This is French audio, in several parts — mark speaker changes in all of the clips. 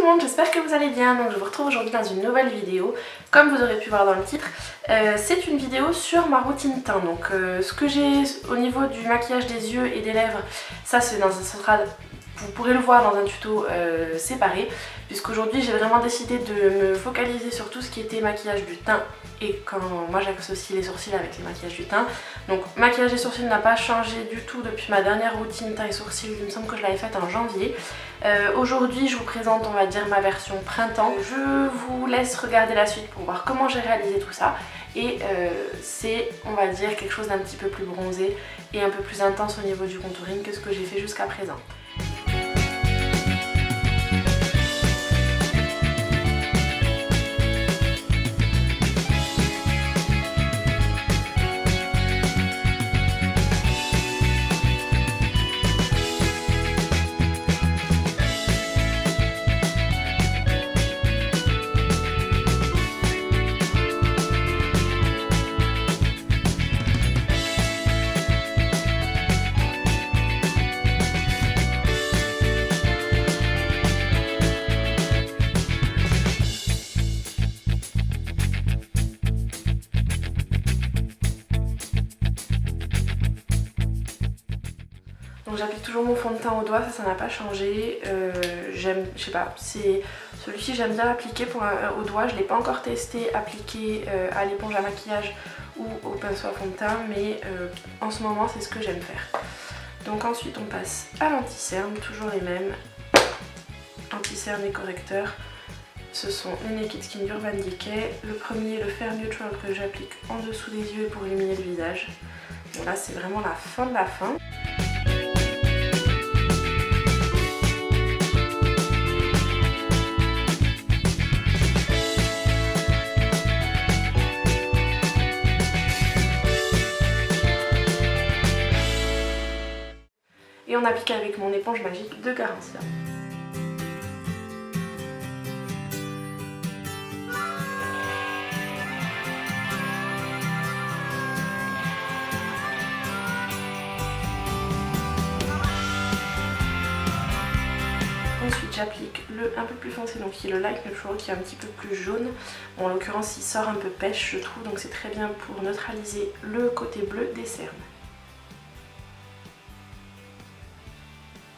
Speaker 1: monde, j'espère que vous allez bien. Donc je vous retrouve aujourd'hui dans une nouvelle vidéo. Comme vous aurez pu voir dans le titre, c'est une vidéo sur ma routine teint. Donc ce que j'ai au niveau du maquillage des yeux et des lèvres, ça sera, vous pourrez le voir dans un tuto séparé, puisqu'aujourd'hui j'ai vraiment décidé de me focaliser sur tout ce qui était maquillage du teint. Et quand moi j'associe les sourcils avec les maquillages du teint. Donc maquillage des sourcils n'a pas changé du tout depuis ma dernière routine teint et sourcils. Il me semble que je l'avais faite en janvier. Aujourd'hui je vous présente, on va dire, ma version printemps. Je vous laisse regarder la suite pour voir comment j'ai réalisé tout ça. Et c'est, on va dire, quelque chose d'un petit peu plus bronzé et un peu plus intense au niveau du contouring que ce que j'ai fait jusqu'à présent. Donc j'applique toujours mon fond de teint au doigt, ça n'a pas changé. Je sais pas, celui-ci j'aime bien l'appliquer au doigt. Je ne l'ai pas encore testé appliqué à l'éponge à maquillage ou au pinceau à fond de teint, mais en ce moment c'est ce que j'aime faire. Donc ensuite on passe à l'anti-cerne, toujours les mêmes. Anti-cerne et correcteur. Ce sont les Naked Skin d'Urban Decay. Le premier, le Fair Neutral, que j'applique en dessous des yeux pour illuminer le visage. Bon, là c'est vraiment la fin de la fin. Et on applique avec mon éponge magique de Garancia. Ensuite j'applique le un peu plus foncé, donc qui est le Light Neutral, qui est un petit peu plus jaune. Bon, en l'occurrence il sort un peu pêche je trouve, donc c'est très bien pour neutraliser le côté bleu des cernes.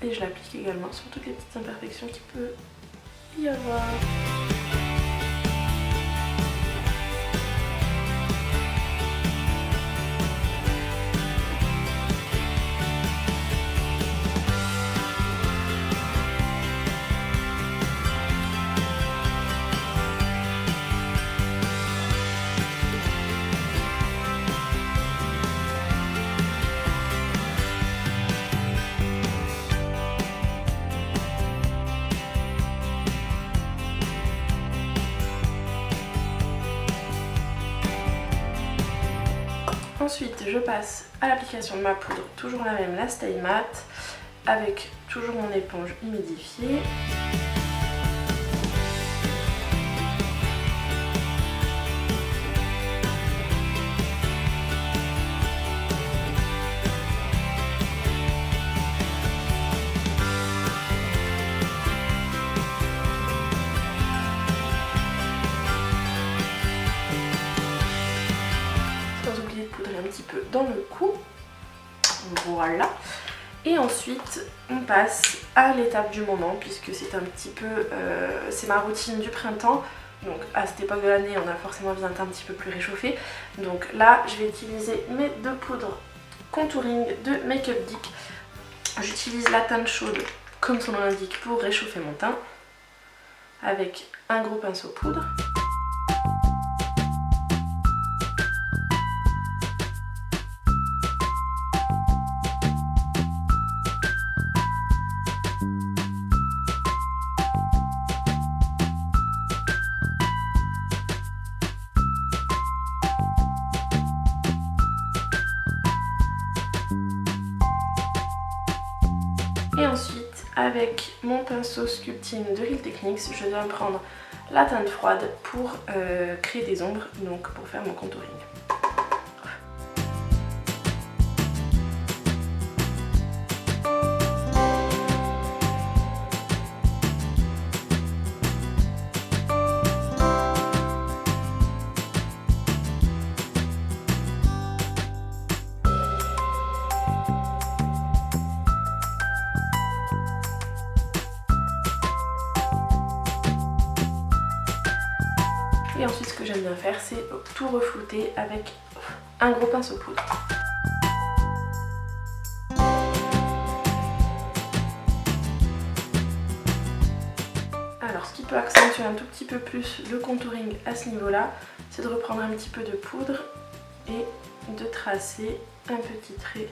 Speaker 1: Et je l'applique également sur toutes les petites imperfections qu'il peut y avoir. Ensuite je passe à l'application de ma poudre, toujours la même, la Stay Matte, avec toujours mon éponge humidifiée. Un petit peu dans le cou, voilà. Et ensuite on passe à l'étape du moment, puisque c'est un petit peu c'est ma routine du printemps. Donc à cette époque de l'année on a forcément besoin d'un teint un petit peu plus réchauffé. Donc là je vais utiliser mes deux poudres contouring de Make Up Dick. J'utilise la teinte chaude comme son nom l'indique pour réchauffer mon teint, avec un gros pinceau poudre. Et ensuite, avec mon pinceau sculpting de Real Techniques, je dois prendre la teinte froide pour créer des ombres, donc pour faire mon contouring. Et ensuite ce que j'aime bien faire c'est tout reflouter avec un gros pinceau poudre. Alors ce qui peut accentuer un tout petit peu plus le contouring à ce niveau là, c'est de reprendre un petit peu de poudre et de tracer un petit trait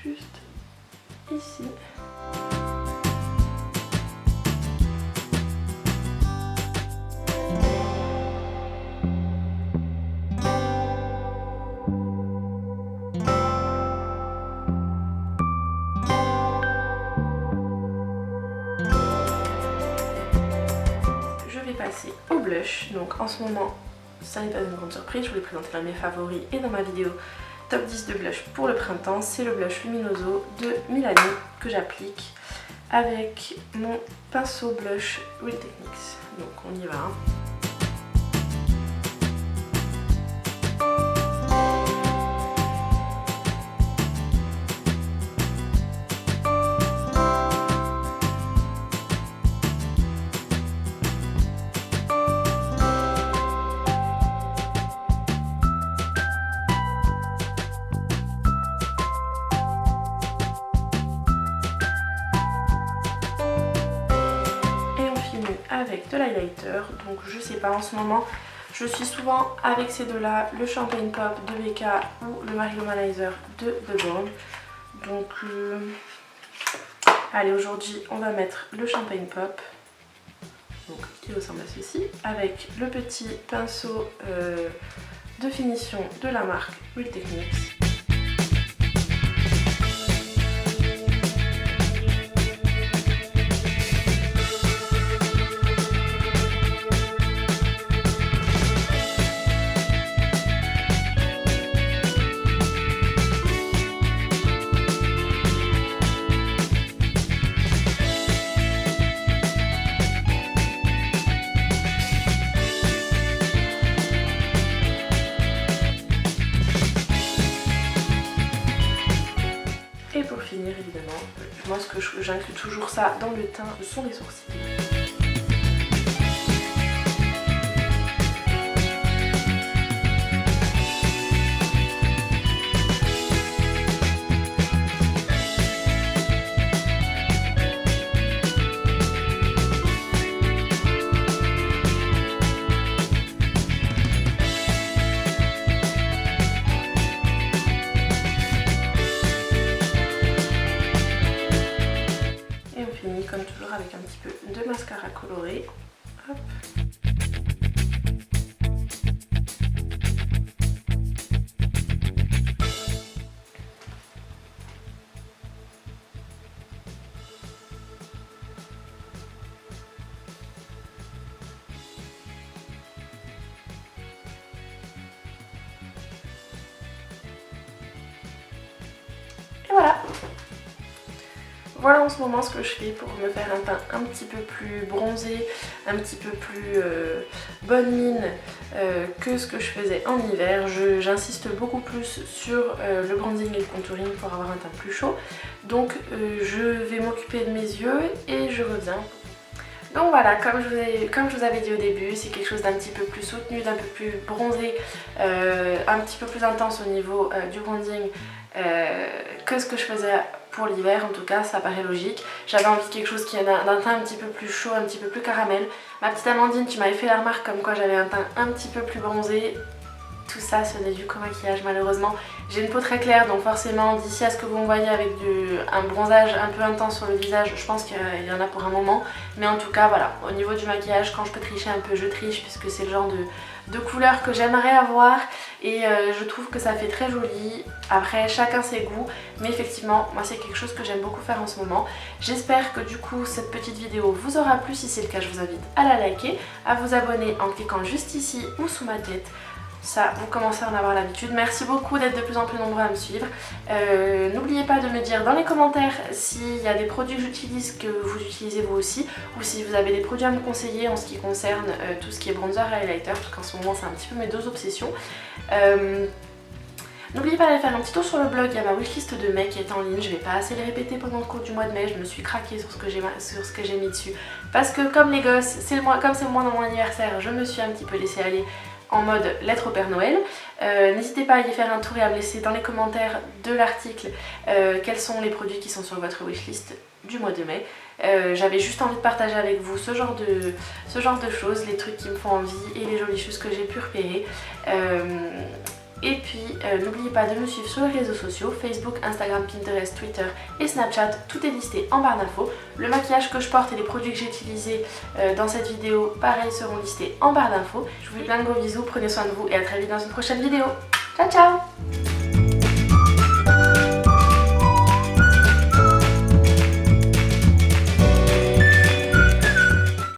Speaker 1: juste ici. Passer au blush, donc en ce moment ça n'est pas une grande surprise, je vous l'ai présenté dans mes favoris et dans ma vidéo top 10 de blush pour le printemps, c'est le blush Luminoso de Milani que j'applique avec mon pinceau blush Real Techniques, donc on y va. Avec de l'highlighter, donc je sais pas en ce moment, je suis souvent avec ces deux là, le Champagne Pop de BK ou le Mario Manizer de The Balm. Donc allez, aujourd'hui on va mettre le Champagne Pop, donc, qui ressemble à ceci, avec le petit pinceau de finition de la marque Real Techniques. Et pour finir, évidemment, moi ce que j'inclus toujours ça dans le teint, ce sont les sourcils. Comme toujours avec un petit peu de mascara coloré. Hop. Et voilà. Voilà en ce moment ce que je fais pour me faire un teint un petit peu plus bronzé, un petit peu plus bonne mine que ce que je faisais en hiver. J'insiste beaucoup plus sur le bronzing et le contouring pour avoir un teint plus chaud. Donc je vais m'occuper de mes yeux et je reviens. Donc voilà, comme je vous avais dit au début, c'est quelque chose d'un petit peu plus soutenu, d'un peu plus bronzé, un petit peu plus intense au niveau du bronzing que ce que je faisais pour l'hiver. En tout cas ça paraît logique. J'avais envie de quelque chose qui a d'un teint un petit peu plus chaud, un petit peu plus caramel. Ma petite Amandine, tu m'avais fait la remarque comme quoi j'avais un teint un petit peu plus bronzé. Tout ça ce n'est dû qu'au maquillage malheureusement. J'ai une peau très claire donc forcément d'ici à ce que vous me voyez avec un bronzage un peu intense sur le visage, je pense qu'il y en a pour un moment. Mais en tout cas voilà, au niveau du maquillage, quand je peux tricher un peu je triche puisque c'est le genre de couleur que j'aimerais avoir et je trouve que ça fait très joli. Après chacun ses goûts, mais effectivement moi c'est quelque chose que j'aime beaucoup faire en ce moment. J'espère que du coup cette petite vidéo vous aura plu. Si c'est le cas, je vous invite à la liker, à vous abonner en cliquant juste ici ou sous ma tête. Ça, vous commencez à en avoir l'habitude. Merci beaucoup d'être de plus en plus nombreux à me suivre. N'oubliez pas de me dire dans les commentaires s'il y a des produits que j'utilise que vous utilisez vous aussi, ou si vous avez des produits à me conseiller en ce qui concerne tout ce qui est bronzer et highlighter, parce qu'en ce moment c'est un petit peu mes deux obsessions. N'oubliez pas d'aller faire un petit tour sur le blog, il y a ma wishlist de mai qui est en ligne. Je vais pas assez les répéter pendant le cours du mois de mai, je me suis craquée sur ce que j'ai mis dessus. Parce que comme les gosses, comme c'est le mois de mon anniversaire, je me suis un petit peu laissée aller en mode lettre au Père Noël. N'hésitez pas à y faire un tour et à me laisser dans les commentaires de l'article quels sont les produits qui sont sur votre wishlist du mois de mai. J'avais juste envie de partager avec vous ce genre de choses, les trucs qui me font envie et les jolies choses que j'ai pu repérer. Et puis n'oubliez pas de me suivre sur les réseaux sociaux, Facebook, Instagram, Pinterest, Twitter et Snapchat, tout est listé en barre d'infos. Le maquillage que je porte et les produits que j'ai utilisés dans cette vidéo, pareil, seront listés en barre d'infos. Je vous fais plein de gros bisous, prenez soin de vous et à très vite dans une prochaine vidéo. Ciao ciao!